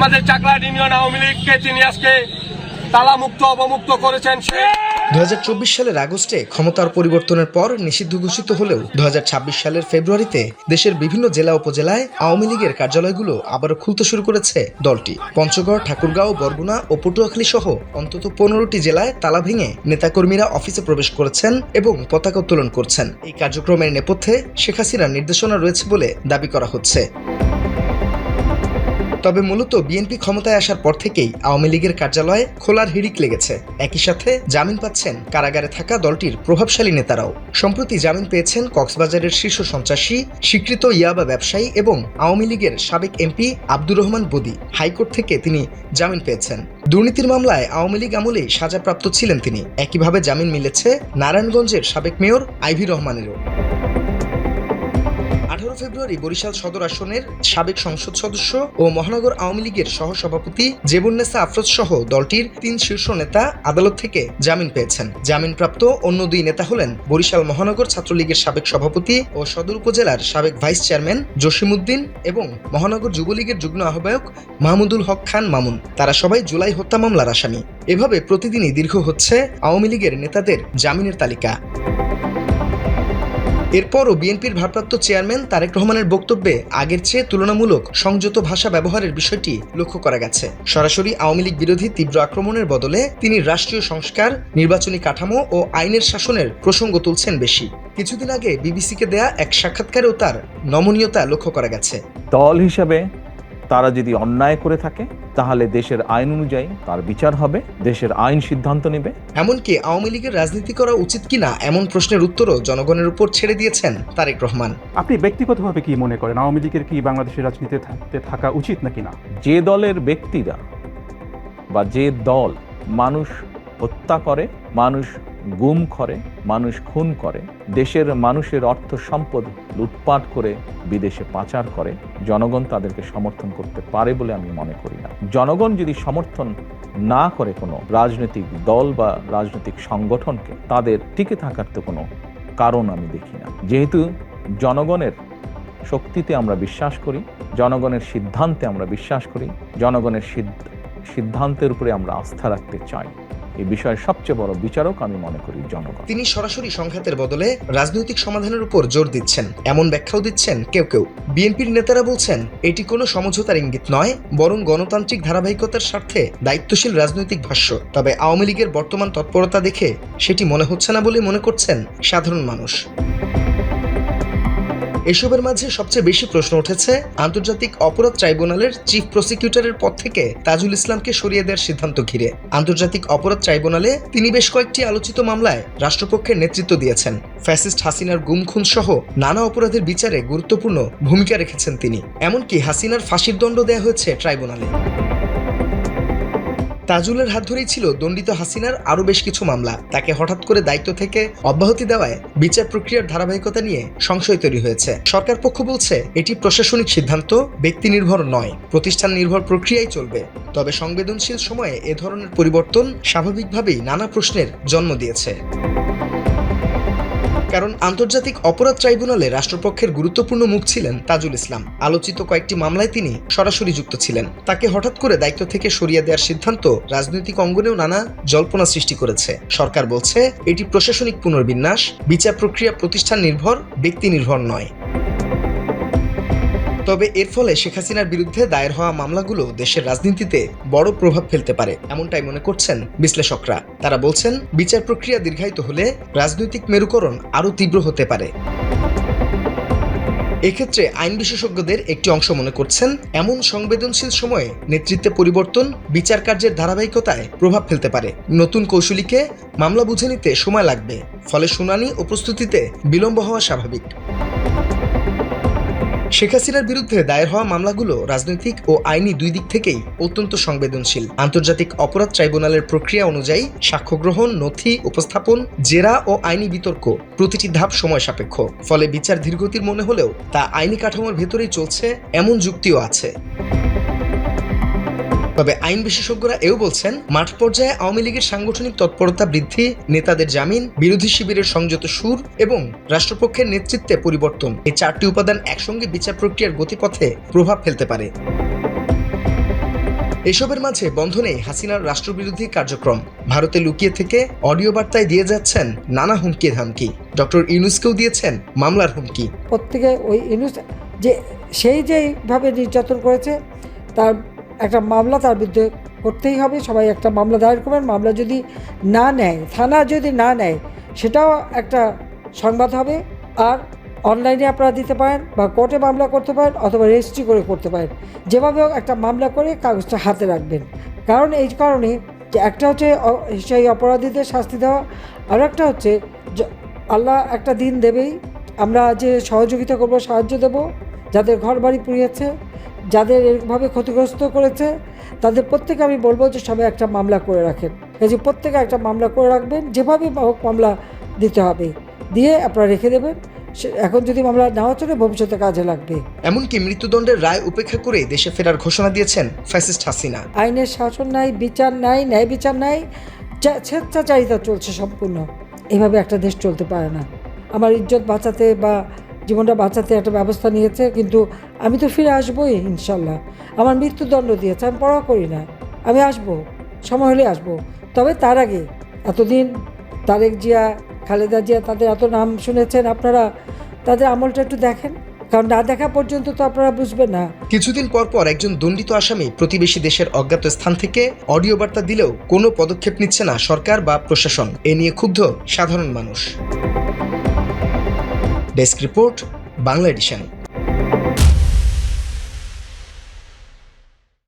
আমাদের চাকলাহাট ইউনিয়ন আওয়ামী লীগকে তিনি আজকে তালামুক্ত অবমুক্ত করেছেন। 2024 সালের আগস্টে ক্ষমতার পরিবর্তনের পর নিষিদ্ধ ঘোষিত হলেও 2026 সালের ফেব্রুয়ারিতে দেশের বিভিন্ন জেলা উপজেলায় আওয়ামী লীগের কার্যালয়গুলো আবারও খুলতে শুরু করেছে দলটি। পঞ্চগড়, ঠাকুরগাঁও, বরগুনা ও পটুয়াখালী সহ অন্তত 15টি জেলায় তালা ভেঙে নেতাকর্মীরা অফিসে প্রবেশ করেছেন এবং পতাকা উত্তোলন করছেন। এই কার্যক্রমের নেপথ্যে শেখ হাসিনার নির্দেশনা রয়েছে বলে দাবি করা হচ্ছে। তবে মূলত বিএনপি ক্ষমতায় আসার পর থেকেই আওয়ামী লীগের কার্যালয়ে খোলার হিড়িক লেগেছে। একই সাথে জামিন পাচ্ছেন কারাগারে থাকা দলটির প্রভাবশালী নেতারাও। সম্প্রতি জামিন পেয়েছেন কক্সবাজারের শীর্ষ সন্ত্রাসী, স্বীকৃত ইয়াবা ব্যবসায়ী এবং আওয়ামী লীগের সাবেক এমপি আব্দুর রহমান বদি। হাইকোর্ট থেকে তিনি জামিন পেয়েছেন। দুর্নীতির মামলায় আওয়ামী লীগ আমলেই সাজাপ্রাপ্ত ছিলেন তিনি। একইভাবে জামিন মিলেছে নারায়ণগঞ্জের সাবেক মেয়র আইভি রহমানেরও। 18 ফেব্রুয়ারি বরিশাল সদর আসনের সাবেক সংসদ সদস্য ও মহানগর আওয়ামী লীগের সহসভাপতি জেবুন্নেসা আফরোজ সহ দলটির 3 শীর্ষ নেতা আদালত থেকে জামিন পেয়েছেন। জামিনপ্রাপ্ত অন্য 2 নেতা হলেন বরিশাল মহানগর ছাত্রলীগের সাবেক সভাপতি ও সদর উপজেলার সাবেক ভাইস চেয়ারম্যান জসিমউদ্দিন এবং মহানগর যুবলীগের যুগ্ম আহ্বায়ক মাহমুদুল হক খান মামুন। তারা সবাই জুলাই হত্যা মামলার আসামি। এভাবে প্রতিদিনই দীর্ঘ হচ্ছে আওয়ামী লীগের নেতাদের জামিনের তালিকা। এরপরও বিএনপির ভারপ্রাপ্ত চেয়ারম্যান তারেক রহমানের বক্তব্যে আগের চেয়ে তুলনামূলক সংযত ভাষা ব্যবহারের বিষয়টি লক্ষ্য করা গেছে। সরাসরি আওয়ামী লীগ বিরোধী তীব্র আক্রমণের বদলে তিনি রাষ্ট্রীয় সংস্কার, নির্বাচনী কাঠামো ও আইনের শাসনের প্রসঙ্গ তুলছেন বেশি। কিছুদিন আগে বিবিসিকে দেয়া এক সাক্ষাৎকারেও তার নমনীয়তা লক্ষ্য করা গেছে। দল হিসেবে তারা যদি অন্যায় করে থাকে তাহলে দেশের আইন অনুযায়ী তার বিচার হবে, দেশের আইন সিদ্ধান্ত নেবে। এমনকি আওয়ামী লীগের রাজনীতি করা উচিত কিনা এমন প্রশ্নের উত্তরও জনগণের উপর ছেড়ে দিয়েছেন তারেক রহমান। আপনি ব্যক্তিগতভাবে কি মনে করেন, আওয়ামী লীগের কি বাংলাদেশের রাজনীতিতে থাকা উচিত নাকি না? যে দলের ব্যক্তিরা বা যে দল মানুষ হত্যা করে, মানুষ গুম করে, মানুষ খুন করে, দেশের মানুষের অর্থ সম্পদ লুটপাট করে বিদেশে পাচার করে, জনগণ তাদেরকে সমর্থন করতে পারে বলে আমি মনে করি না। জনগণ যদি সমর্থন না করে কোনো রাজনৈতিক দল বা রাজনৈতিক সংগঠনকে, তাদের টিকে থাকার তো কোনো কারণ আমি দেখি না। যেহেতু জনগণের শক্তিতে আমরা বিশ্বাস করি, জনগণের সিদ্ধান্তে আমরা বিশ্বাস করি, জনগণের সিদ্ধান্তের উপরে আমরা আস্থা রাখতে চাই, এই বিষয়ের সবচেয়ে বড় বিচারক আমি মনে করি জনগণ। তিনি সরাসরি সংঘাতের বদলে রাজনৈতিক সমাধানের উপর জোর দিচ্ছেন, এমন ব্যাখ্যাও দিচ্ছেন কেউ কেউ। বিএনপির নেতারা বলছেন এটি কোনো সমঝোতার ইঙ্গিত নয়, বরং গণতান্ত্রিক ধারাবাহিকতার স্বার্থে দায়িত্বশীল রাজনৈতিক ভাষ্য। তবে আওয়ামী লীগের বর্তমান তৎপরতা দেখে সেটি মনে হচ্ছে না বলে মনে করছেন সাধারণ মানুষ। এসবের মাঝে সবচেয়ে বেশি প্রশ্ন উঠেছে আন্তর্জাতিক অপরাধ ট্রাইব্যুনালের চিফ প্রসিকিউটরের পদ থেকে তাজুল ইসলামকে সরিয়ে দেওয়ার সিদ্ধান্ত ঘিরে। আন্তর্জাতিক অপরাধ ট্রাইব্যুনালে তিনি বেশ কয়েকটি আলোচিত মামলায় রাষ্ট্রপক্ষের নেতৃত্ব দিয়েছেন। ফ্যাসিস্ট হাসিনার গুম খুন সহ নানা অপরাধের বিচারে গুরুত্বপূর্ণ ভূমিকা রেখেছেন তিনি। এমনকি হাসিনার ফাঁসির দণ্ড দেওয়া হয়েছে ট্রাইব্যুনালে। তাজুলের হাত ধরেই ছিল দণ্ডিত হাসিনার আরও বেশ কিছু মামলা। তাকে হঠাৎ করে দায়িত্ব থেকে অব্যাহতি দেওয়ায় বিচার প্রক্রিয়ার ধারাবাহিকতা নিয়ে সংশয় তৈরি হয়েছে। সরকার পক্ষ বলছে এটি প্রশাসনিক সিদ্ধান্ত, ব্যক্তি নির্ভর নয়, প্রতিষ্ঠান নির্ভর প্রক্রিয়াই চলবে। তবে সংবেদনশীল সময়ে এ ধরনের পরিবর্তন স্বাভাবিকভাবেই নানা প্রশ্নের জন্ম দিয়েছে। কারণ আন্তর্জাতিক অপরাধ ট্রাইব্যুনালে রাষ্ট্রপক্ষের গুরুত্বপূর্ণ মুখ ছিলেন তাজুল ইসলাম। আলোচিত কয়েকটি মামলায় তিনি সরাসরি যুক্ত ছিলেন। তাকে হঠাৎ করে দায়িত্ব থেকে সরিয়ে দেওয়ার সিদ্ধান্ত রাজনৈতিক অঙ্গনেও নানা জল্পনা সৃষ্টি করেছে। সরকার বলছে এটি প্রশাসনিক পুনর্বিন্যাস, বিচার প্রক্রিয়া প্রতিষ্ঠান নির্ভর, ব্যক্তি নির্ভর নয়। তবে এর ফলে শেখ হাসিনার বিরুদ্ধে দায়ের হওয়া মামলাগুলো দেশের রাজনীতিতে বড় প্রভাব ফেলতে পারে, এমনটাই মনে করছেন বিশ্লেষকরা। তারা বলছেন বিচার প্রক্রিয়া দীর্ঘায়িত হলে রাজনৈতিক মেরুকরণ আরও তীব্র হতে পারে। এক্ষেত্রে আইন বিশেষজ্ঞদের একটি অংশ মনে করছেন এমন সংবেদনশীল সময়ে নেতৃত্বে পরিবর্তন বিচার কার্যের ধারাবাহিকতায় প্রভাব ফেলতে পারে। নতুন কৌশলীকে মামলা বুঝে নিতে সময় লাগবে, ফলে শুনানি ও প্রস্তুতিতে বিলম্ব হওয়া স্বাভাবিক। শেখ হাসিনার বিরুদ্ধে দায়ের হওয়া মামলাগুলো রাজনৈতিক ও আইনি দুই দিক থেকেই অত্যন্ত সংবেদনশীল। আন্তর্জাতিক অপরাধ ট্রাইব্যুনালের প্রক্রিয়া অনুযায়ী সাক্ষ্য গ্রহণ, নথি উপস্থাপন, জেরা ও আইনি বিতর্ক প্রতিটি ধাপ সময় সাপেক্ষ। ফলে বিচার ধীরগতির মনে হলেও তা আইনি কাঠামোর ভেতরেই চলছে এমন যুক্তিও আছে। তবে আইন বিশেষজ্ঞরা এও বলছেন মাঠ পর্যায়ে আওয়ামী লীগের সাংগঠনিক তৎপরতা বৃদ্ধি, নেতাদের জামিন, বিরোধী শিবিরের সংযত সুর এবং রাষ্ট্রপক্ষের নেতৃত্বে পরিবর্তন, এই 4টি উপাদান একসঙ্গে বিচার প্রক্রিয়ার গতিপথে প্রভাব ফেলতে পারে। এসবের মাঝে বন্ধ নেই হাসিনার রাষ্ট্রবিরোধী কার্যক্রম। ভারতে লুকিয়ে থেকে অডিও বার্তায় দিয়ে যাচ্ছেন নানা হুমকি ধামকি। ডক্টর ইউনূসকেও দিয়েছেন মামলার হুমকি। প্রত্যেকে ওই ইউনূস যে সেই যেইভাবে নির্যাতন করেছে তার একটা মামলা তার বিরুদ্ধে করতেই হবে। সবাই একটা মামলা দায়ের করবেন। মামলা যদি না নেয়, থানা যদি না নেয়, সেটাও একটা সংবাদ হবে। আর অনলাইনে আপনারা দিতে পারেন বা কোর্টে মামলা করতে পারেন অথবা রেজিস্ট্রি করে করতে পারেন। যেভাবে হোক একটা মামলা করে কাগজটা হাতে রাখবেন। কারণ এই কারণে যে একটা হচ্ছে সেই অপরাধীদের শাস্তি দেওয়া, আর একটা হচ্ছে আল্লাহ একটা দিন দেবেই, আমরা যে সহযোগিতা করব, সাহায্য দেব, যাদের ঘর বাড়ি পুড়িয়েছে, যাদের এরকমভাবে ক্ষতিগ্রস্ত করেছে, তাদের প্রত্যেকে আমি বলবো যে সবাই একটা মামলা করে রাখেন। এই যে প্রত্যেকে একটা মামলা করে রাখবেন, যেভাবে হোক মামলা দিতে হবে, দিয়ে আপনারা রেখে দেবেন। এখন যদি মামলা নেওয়া চলে, ভবিষ্যতে কাজে লাগবে। এমনকি মৃত্যুদণ্ডের রায় উপেক্ষা করে দেশে ফেরার ঘোষণা দিয়েছেন ফ্যাসিস্ট হাসিনা। আইনের শাসন নাই, বিচার নাই, ন্যায় বিচার নাই, স্বেচ্ছাচারিতা চলছে সম্পূর্ণ। এভাবে একটা দেশ চলতে পারে না। আমার ইজ্জত বাঁচাতে বা জীবনটা বাঁচাতে একটা ব্যবস্থা নিয়েছে, কিন্তু আমি তো ফিরে আসবোই ইনশাল্লাহ। আমার মৃত্যুদণ্ড দিয়েছে, আমি পরোয়া করি না, আমি আসবো, সময় হলে আসবো। তবে তার আগে এতদিন তারেক জিয়া, খালেদা জিয়া, তাদের এত নাম শুনেছেন আপনারা, তাদের আমলটা একটু দেখেন, কারণ না দেখা পর্যন্ত তো আপনারা বুঝবেন না। কিছুদিন পর পর একজন দণ্ডিত আসামি প্রতিবেশী দেশের অজ্ঞাত স্থান থেকে অডিও বার্তা দিলেও কোনো পদক্ষেপ নিচ্ছে না সরকার বা প্রশাসন। এ নিয়ে ক্ষুব্ধ সাধারণ মানুষ। Desk report, Bangla addition.